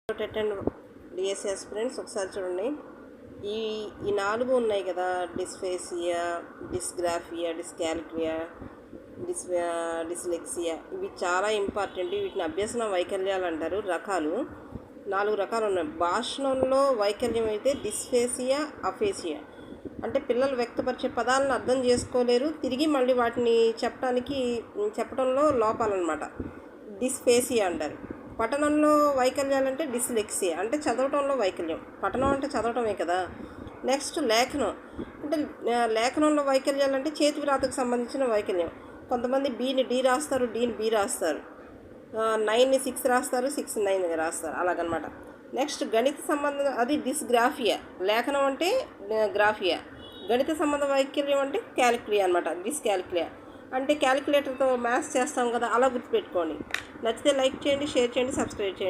And DSC aspirants ఒకసారి చూడండి. ఈ ఈ 4 ఉన్నాయి కదా, డిస్ఫేసియా, డిస్గ్రాఫియా, డిస్కాల్కులియా, డిస్లెక్సియా. ఇవి చాలా ఇంపార్టెంట్. వీటిని అభ్యసన వైకల్యాలు అంటారు. రకాలు 4 రకాలు ఉన్నాయి. భాషణంలో వైకల్యం అయితే డిస్ఫేసియా, అఫేసియా. అంటే పిల్లలు వ్యక్తపరిచే పదాలను అర్థం చేసుకోలేరు, తిరిగి మళ్ళీ వాటిని చెప్పడంలో లోపాలన్నమాట. డిస్ఫేసియా అంటారు. పఠనంలో వైకల్యాలు అంటే డిస్లెక్సియా, అంటే చదవటంలో వైకల్యం. పఠనం అంటే చదవటమే కదా. నెక్స్ట్ లేఖనం, అంటే లేఖనంలో వైకల్యాలు అంటే చేతి వ్రాతకు సంబంధించిన వైకల్యం. కొంతమంది బీని డి రాస్తారు, డీని బి రాస్తారు, 9ని 6 రాస్తారు, 6 9గా రాస్తారు, అలాగనమాట. నెక్స్ట్ గణిత సంబంధం, అది డిస్గ్రాఫియా. లేఖనం అంటే గ్రాఫియా. గణిత సంబంధ వైకల్యం అంటే క్యాలిక్యులియా అనమాట. డిస్కాల్కులియా అంటే క్యాలిక్యులేటర్తో మ్యాథ్స్ చేస్తాం కదా, అలా గుర్తుపెట్టుకోండి. నచ్చితే లైక్ చేయండి, షేర్ చేయండి, సబ్స్క్రైబ్ చేయండి.